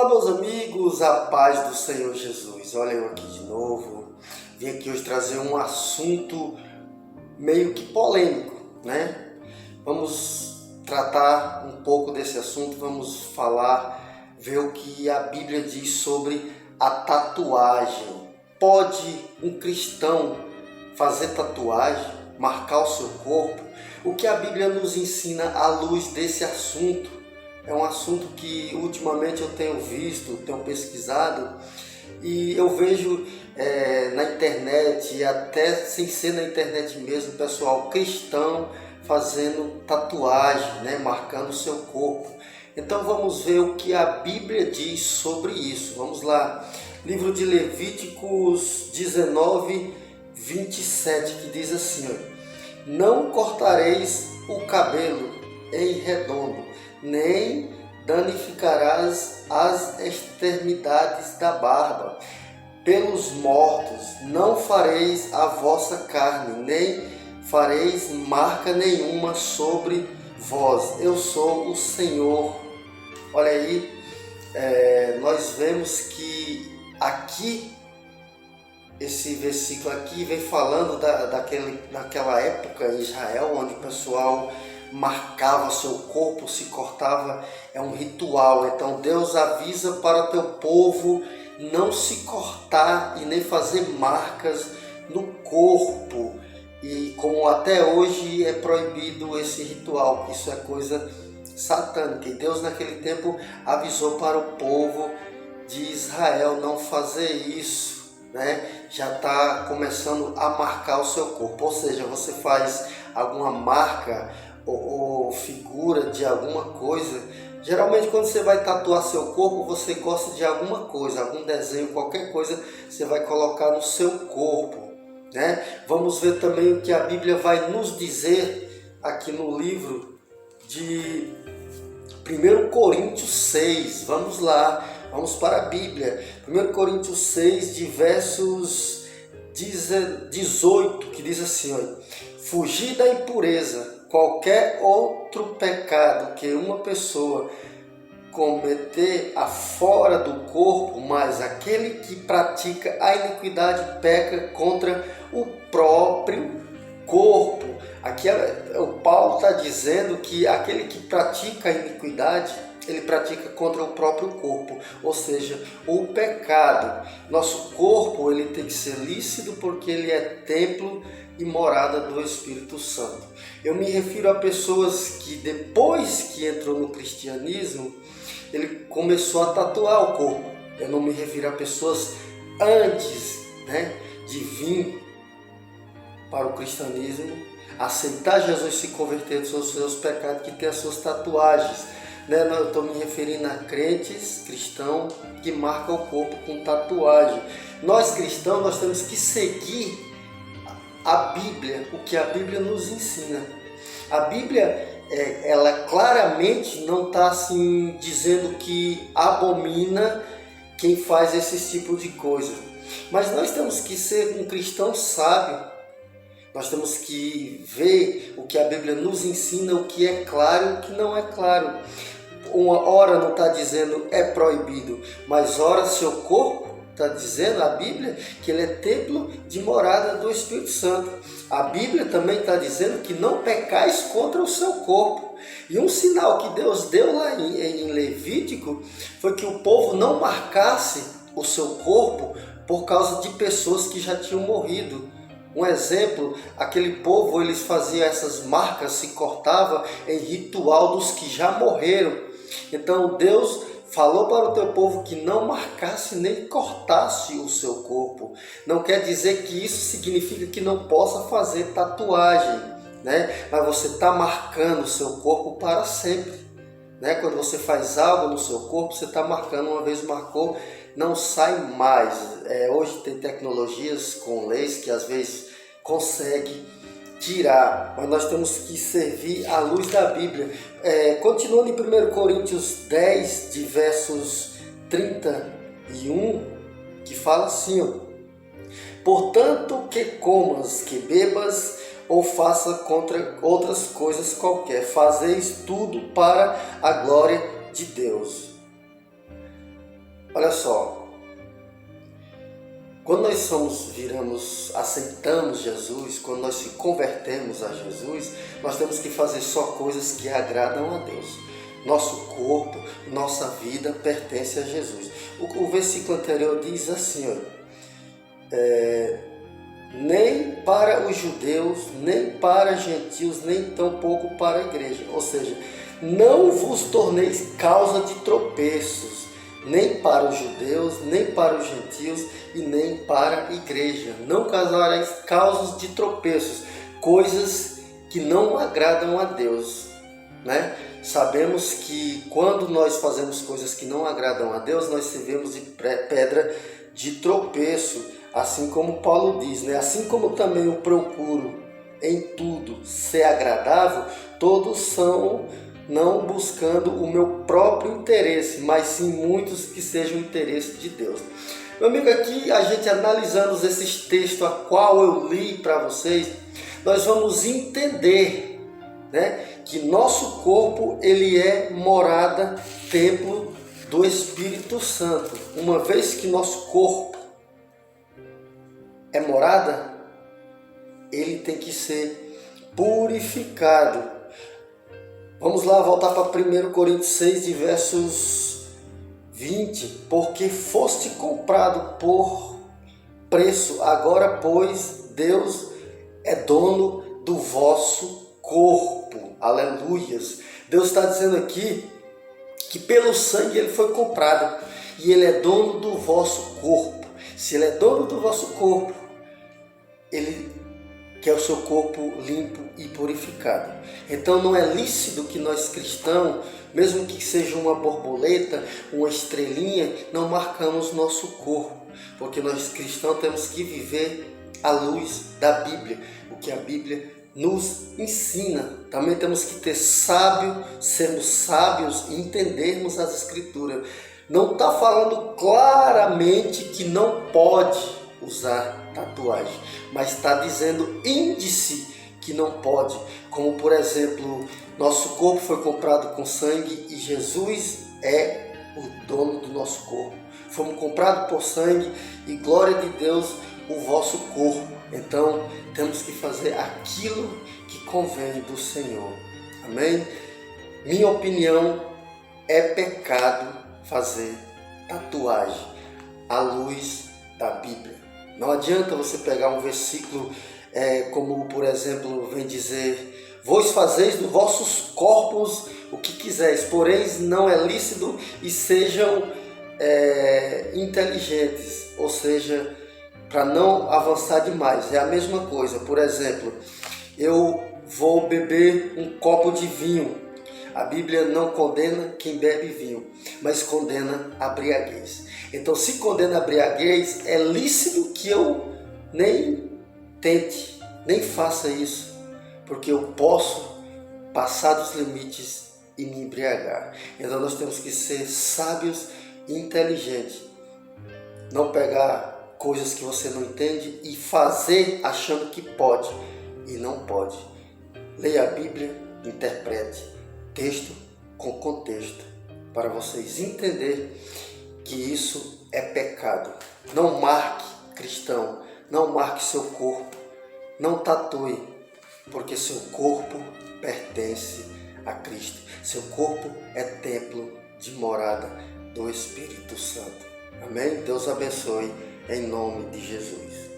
Olá, meus amigos, a paz do Senhor Jesus. Olha eu aqui de novo. Vim aqui hoje trazer um assunto meio que polêmico, né? Vamos tratar um pouco desse assunto, vamos falar, ver o que a Bíblia diz sobre a tatuagem. Pode um cristão fazer tatuagem, marcar o seu corpo? O que a Bíblia nos ensina à luz desse assunto? É um assunto que ultimamente eu tenho visto, tenho pesquisado e eu vejo na internet, e até sem ser na internet mesmo, pessoal cristão fazendo tatuagem, né, marcando o seu corpo. Então vamos ver o que a Bíblia diz sobre isso. Vamos lá, livro de Levíticos 19, 27, que diz assim: não cortareis o cabelo em redondo, nem danificarás as extremidades da barba. Pelos mortos não fareis a vossa carne, nem fareis marca nenhuma sobre vós. Eu sou o Senhor. Olha aí, nós vemos que aqui, esse versículo aqui vem falando daquela época em Israel, onde o pessoal marcava seu corpo, se cortava, é um ritual. Então Deus avisa para o teu povo não se cortar e nem fazer marcas no corpo. E como até hoje é proibido esse ritual, isso é coisa satânica. E Deus naquele tempo avisou para o povo de Israel não fazer isso, né? Já está começando a marcar o seu corpo, ou seja, você faz alguma marca ou figura de alguma coisa. Geralmente quando você vai tatuar seu corpo, você gosta de alguma coisa, algum desenho, qualquer coisa você vai colocar no seu corpo, né? Vamos ver também o que a Bíblia vai nos dizer aqui no livro de 1 Coríntios 6. Vamos lá, vamos para a Bíblia. 1 Coríntios 6, de versos 18, que diz assim: fugir da impureza. Qualquer outro pecado que uma pessoa cometer fora do corpo, mas aquele que pratica a iniquidade peca contra o próprio corpo. Aqui o Paulo está dizendo que aquele que pratica a iniquidade, ele pratica contra o próprio corpo, ou seja, o pecado. Nosso corpo ele tem que ser lícito porque ele é templo e morada do Espírito Santo. Eu me refiro a pessoas que depois que entrou no cristianismo, ele começou a tatuar o corpo. Eu não me refiro a pessoas antes, né, de vir para o cristianismo, aceitar Jesus, se converter dos seus pecados, que tem as suas tatuagens. Eu estou me referindo a crentes cristãos que marcam o corpo com tatuagem. Nós cristãos, nós temos que seguir a Bíblia, o que a Bíblia nos ensina. A Bíblia, ela claramente não está assim dizendo que abomina quem faz esse tipo de coisa. Mas nós temos que ser um cristão sábio. Nós temos que ver o que a Bíblia nos ensina, o que é claro e o que não é claro. Uma hora não está dizendo é proibido, mas ora seu corpo está dizendo, a Bíblia, que ele é templo de morada do Espírito Santo. A Bíblia também está dizendo que não pecais contra o seu corpo. E um sinal que Deus deu lá em Levítico foi que o povo não marcasse o seu corpo por causa de pessoas que já tinham morrido. Um exemplo, aquele povo, eles faziam essas marcas, se cortava em ritual dos que já morreram. Então Deus falou para o teu povo que não marcasse nem cortasse o seu corpo. Não quer dizer que isso significa que não possa fazer tatuagem, né? Mas você está marcando o seu corpo para sempre, né? Quando você faz algo no seu corpo, você está marcando. Uma vez marcou, não sai mais. Hoje tem tecnologias com leis que às vezes consegue tirar, mas nós temos que servir à luz da Bíblia. Continuando em 1 Coríntios 10, de versos 31, que fala assim: portanto, que comas, que bebas, ou faça contra outras coisas qualquer, fazeis tudo para a glória de Deus. Olha só, quando nós aceitamos Jesus, quando nós se convertemos a Jesus, nós temos que fazer só coisas que agradam a Deus. Nosso corpo, nossa vida pertence a Jesus. O versículo anterior diz assim, nem para os judeus, nem para gentios, nem tampouco para a igreja. Ou seja, não vos torneis causa de tropeços, nem para os judeus, nem para os gentios e nem para a igreja. Não causareis causas de tropeços, coisas que não agradam a Deus, né? Sabemos que quando nós fazemos coisas que não agradam a Deus, nós servimos de pedra de tropeço, assim como Paulo diz, né? Assim como também eu procuro em tudo ser agradável, todos são não buscando o meu próprio interesse, mas sim muitos que sejam o interesse de Deus. Meu amigo, aqui a gente analisando esses textos a qual eu li para vocês, nós vamos entender, né, que nosso corpo ele é morada, templo do Espírito Santo. Uma vez que nosso corpo é morada, ele tem que ser purificado. Vamos lá, voltar para 1 Coríntios 6, de versos 20. Porque foste comprado por preço, agora pois Deus é dono do vosso corpo. Aleluias. Deus está dizendo aqui que pelo sangue ele foi comprado e ele é dono do vosso corpo. Se ele é dono do vosso corpo, ele quer o seu corpo limpo e purificado. Então não é lícito que nós cristãos, mesmo que seja uma borboleta, uma estrelinha, não marcamos nosso corpo, porque nós cristãos temos que viver à luz da Bíblia, o que a Bíblia nos ensina. Também temos que sermos sábios e entendermos as Escrituras. Não está falando claramente que não pode usar tatuagem, mas está dizendo índice que não pode, como por exemplo, nosso corpo foi comprado com sangue e Jesus é o dono do nosso corpo. Fomos comprados por sangue e glória de Deus o vosso corpo. Então temos que fazer aquilo que convém do Senhor. Amém? Minha opinião, é pecado fazer tatuagem à luz da Bíblia. Não adianta você pegar um versículo como por exemplo vem dizer: vós fazeis dos vossos corpos o que quiseres, porém não é lícito e sejam inteligentes, ou seja, para não avançar demais. É a mesma coisa. Por exemplo, eu vou beber um copo de vinho. A Bíblia não condena quem bebe vinho, mas condena a embriaguez. Então, se condena a embriaguez, é lícito que eu nem tente, nem faça isso, porque eu posso passar dos limites e me embriagar. Então, nós temos que ser sábios e inteligentes. Não pegar coisas que você não entende e fazer achando que pode e não pode. Leia a Bíblia, interprete texto com contexto, para vocês entenderem que isso é pecado. Não marque, cristão, não marque seu corpo, não tatue, porque seu corpo pertence a Cristo. Seu corpo é templo de morada do Espírito Santo. Amém? Deus abençoe em nome de Jesus.